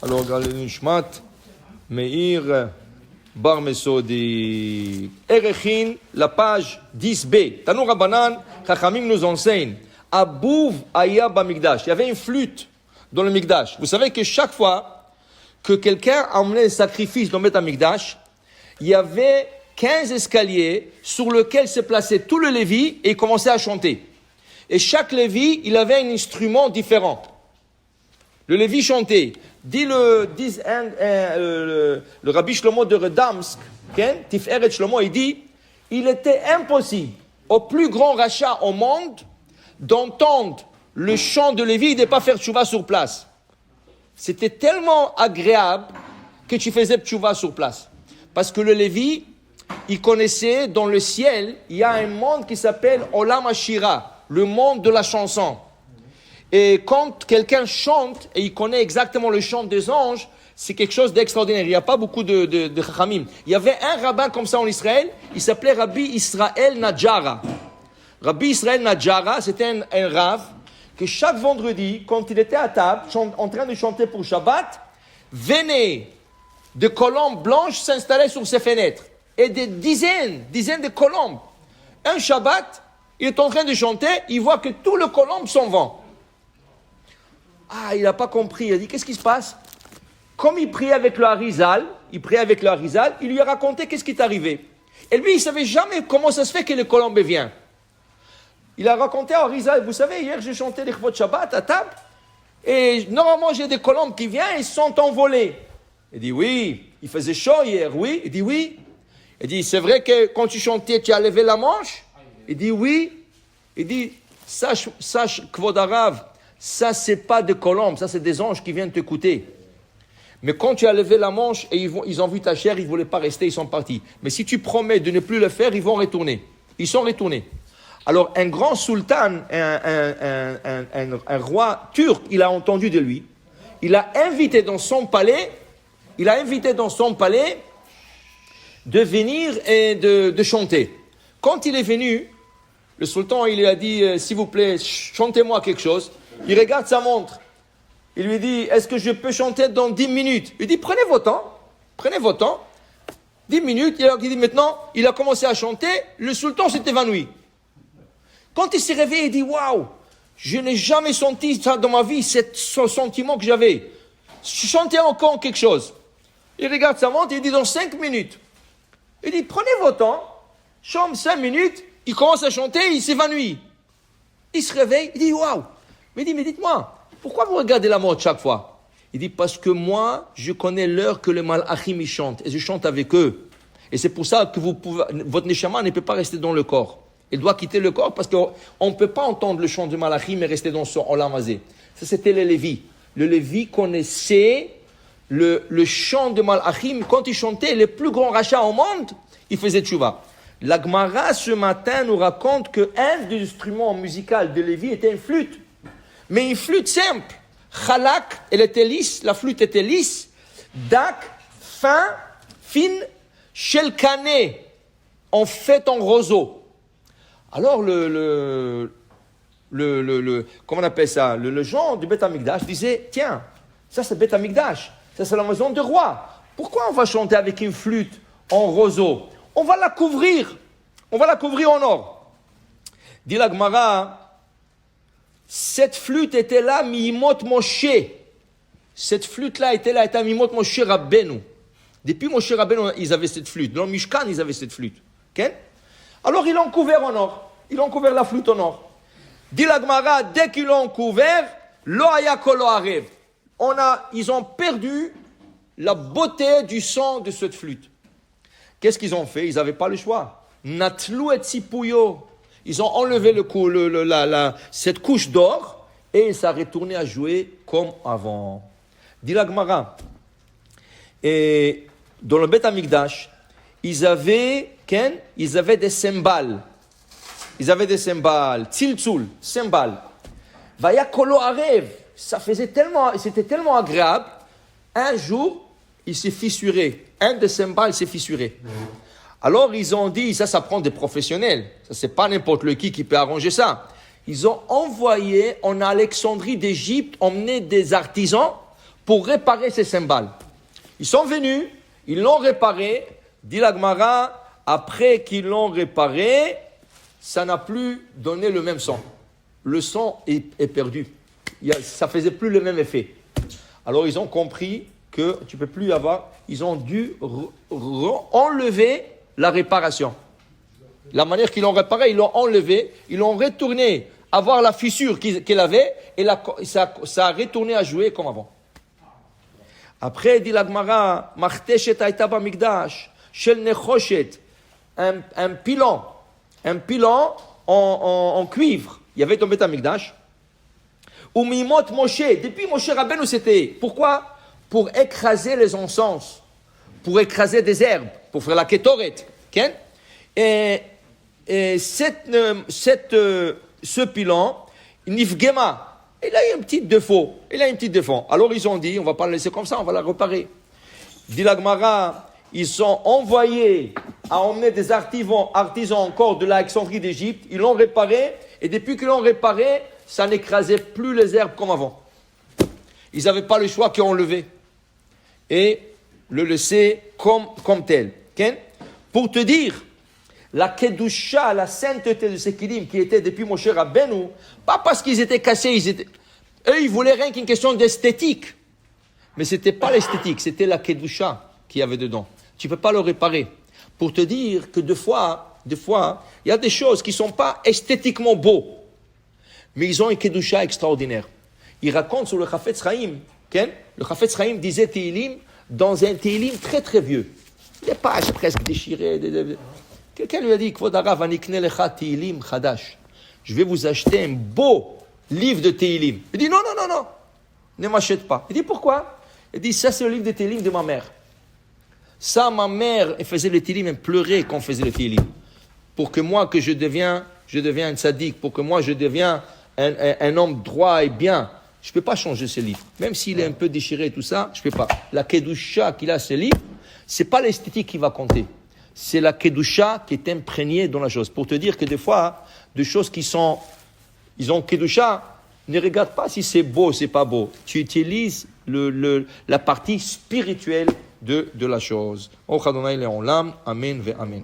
Alors, Nishmat, Meir, Bar Mesodi, Erechin, la page 10b. Tanou Rabbanan, Chachamim nous enseigne. Abouv Aya Bamikdash. Il y avait une flûte dans le Mikdash. Vous savez que chaque fois que quelqu'un emmenait le sacrifice dans le Beth Amikdash, il y avait 15 escaliers sur lesquels se plaçait tout le Lévi et il commençait à chanter. Et chaque Lévi, il avait un instrument différent. Le Lévi chantait. Dit le Rabbi Shlomo de Redamsk, Tiferet Shlomo, il dit, il était impossible au plus grand rachat au monde d'entendre le chant de Lévi et de ne pas faire tchouva sur place. C'était tellement agréable que tu faisais tchouva sur place. Parce que le Lévi, il connaissait dans le ciel, il y a un monde qui s'appelle Olam Hashira, le monde de la chanson. Et quand quelqu'un chante et il connaît exactement le chant des anges, c'est quelque chose d'extraordinaire. Il n'y a pas beaucoup de chachamim. Il y avait un rabbin comme ça en Israël, il s'appelait Rabbi Israël Najara. Rabbi Israël Najara, c'était un rav que chaque vendredi, quand il était à table, en train de chanter pour Shabbat, venaient de colombes blanches s'installer sur ses fenêtres. Et des dizaines de colombes. Un Shabbat, il est en train de chanter, il voit que tous les colombes s'en vont. Ah, il n'a pas compris. Il a dit, qu'est-ce qui se passe? Comme il priait avec le Harizal, il lui a raconté qu'est-ce qui est arrivé. Et lui, il ne savait jamais comment ça se fait que les colombes viennent. Il a raconté à Harizal, vous savez, hier j'ai chanté les Chvot Shabbat à table, et normalement j'ai des colombes qui viennent et sont envolées. Il dit, oui, il faisait chaud hier, oui. Il dit, oui. Il dit, c'est vrai que quand tu chantais, tu as levé la manche? Il dit, oui. Il dit, sache, Kvod Arav, ça, c'est pas des colombes, ça, c'est des anges qui viennent t'écouter. Mais quand tu as levé la manche et ils ont vu ta chair, ils ne voulaient pas rester, ils sont partis. Mais si tu promets de ne plus le faire, ils vont retourner. Ils sont retournés. Alors, un grand sultan, un roi turc, il a entendu de lui. Il a invité dans son palais de venir et de chanter. Quand il est venu, le sultan, il lui a dit, s'il vous plaît, chantez-moi quelque chose. Il regarde sa montre. Il lui dit, est-ce que je peux chanter dans 10 minutes? Il dit, prenez votre temps. 10 minutes. Il dit, maintenant, il a commencé à chanter. Le sultan s'est évanoui. Quand il s'est réveillé, il dit, waouh, je n'ai jamais senti ça dans ma vie, ce sentiment que j'avais. Chantez encore quelque chose. Il regarde sa montre, il dit, dans 5 minutes. Il dit, prenez votre temps. Chante 5 minutes. Il commence à chanter, il s'évanouit. Il se réveille, il dit, waouh. Mais dites-moi, pourquoi vous regardez la montre chaque fois? Il dit, parce que moi, je connais l'heure que les malachim chantent, et je chante avec eux. Et c'est pour ça que votre neshama ne peut pas rester dans le corps. Il doit quitter le corps, parce qu'on ne peut pas entendre le chant du malachim et rester dans son olam hazé. Ça, c'était le Lévi. Le Lévi connaissait le chant de malachim. Quand il chantait les plus grands rachats au monde, il faisait tchouva. La Gemara, ce matin, nous raconte qu'un des instruments musicaux de Lévi était une flûte. Mais une flûte simple. Chalak, elle était lisse, la flûte était lisse. Dak, fine, shelkané, en fait en roseau. Alors comment on appelle ça? Le genre du Beth Amikdash disait, tiens, ça c'est Beth Amikdash, ça c'est la maison du roi. Pourquoi on va chanter avec une flûte en roseau? On va la couvrir en or. Dit la Gemara, cette flûte était là, Mimot Moshe. Cette flûte-là était là, était Mimot Moshe Rabbeinu. Depuis Moshe Rabbeinu, ils avaient cette flûte. Dans le Mishkan, ils avaient cette flûte. Okay? Alors, ils l'ont couvert en or. Ils ont couvert la flûte en or. Dit la Gemara, dès qu'ils l'ont couvert, Lo haya kolo arev. Ils ont perdu la beauté du son de cette flûte. Qu'est-ce qu'ils ont fait? Ils n'avaient pas le choix. Natlou et Tsipuyo. Ils ont enlevé cette couche d'or et ça a retourné à jouer comme avant. Dit la Gemara. Et dans le Beth Amikdash, ils avaient des cymbales. Tziltzul, cymbales. Vaya kolo arev. C'était tellement agréable. Un jour, il s'est fissuré. Un des cymbales s'est fissuré. Alors, ils ont dit, ça prend des professionnels. Ça, c'est pas n'importe qui peut arranger ça. Ils ont envoyé en Alexandrie d'Égypte, emmené des artisans pour réparer ces cymbales. Ils sont venus, ils l'ont réparé, dit la Gemara, après qu'ils l'ont réparé, ça n'a plus donné le même son. Le son est perdu. Ça ne faisait plus le même effet. Alors ils ont compris que tu ne peux plus avoir, ils ont dû enlever la réparation. La manière qu'ils l'ont réparé, ils l'ont enlevé, ils l'ont retourné à voir la fissure qu'il avait, et ça a retourné à jouer comme avant. Après, dit la Gemara, Machteshet Aïta Bamikdash, Shel Nechoshet, un pilon en cuivre. Il y avait dans Beth Amikdash. Ou Mimot Moshe, depuis Moshe Rabbeinu c'était. Pourquoi? Pour écraser les encens, pour écraser des herbes, pour faire la Ketoret. Okay? Et ce pilon, Nifgema, il a un petit défaut. Alors ils ont dit, on ne va pas le laisser comme ça, on va la réparer. Dit la Gemara, ils sont envoyés à emmener des artisans encore de l'Alexandrie d'Égypte. Ils l'ont réparé, et depuis qu'ils l'ont réparé, ça n'écrasait plus les herbes comme avant. Ils n'avaient pas le choix qu'ils ont enlevé et le laisser comme tel. Okay? Pour te dire, la kedusha, la sainteté de ces kilim qui étaient depuis Moshe Rabbeinu, pas parce qu'ils étaient cassés, eux ils voulaient rien qu'une question d'esthétique. Mais ce n'était pas l'esthétique, c'était la kedusha qu'il y avait dedans. Tu ne peux pas le réparer. Pour te dire que des fois, il y a des choses qui ne sont pas esthétiquement beaux, mais ils ont une kedusha extraordinaire. Il raconte sur le Chafetz Chaim, le Chafetz Chaim disait Tehillim dans un Tehillim très très vieux. Les pages presque déchirées. Quelqu'un lui a dit, Kvod Harav, anikne lecha Tehillim chadash. Je vais vous acheter un beau livre de Tehillim. Il dit non, ne m'achète pas. Il dit pourquoi? Il dit ça c'est le livre de Tehillim de ma mère. Ça, ma mère, elle faisait le Tehillim, elle pleurait quand on faisait le Tehillim. Pour que moi, que je deviens un tzaddik, pour que moi, je deviens un homme droit et bien. Je ne peux pas changer ce livre. Même s'il est un peu déchiré et tout ça, je ne peux pas. La kedusha qu'il a, ce livre, ce n'est pas l'esthétique qui va compter. C'est la kedusha qui est imprégnée dans la chose. Pour te dire que des fois, des choses ils ont kedusha, ne regarde pas si c'est beau, c'est pas beau. Tu utilises la partie spirituelle de la chose. Amen ve amen.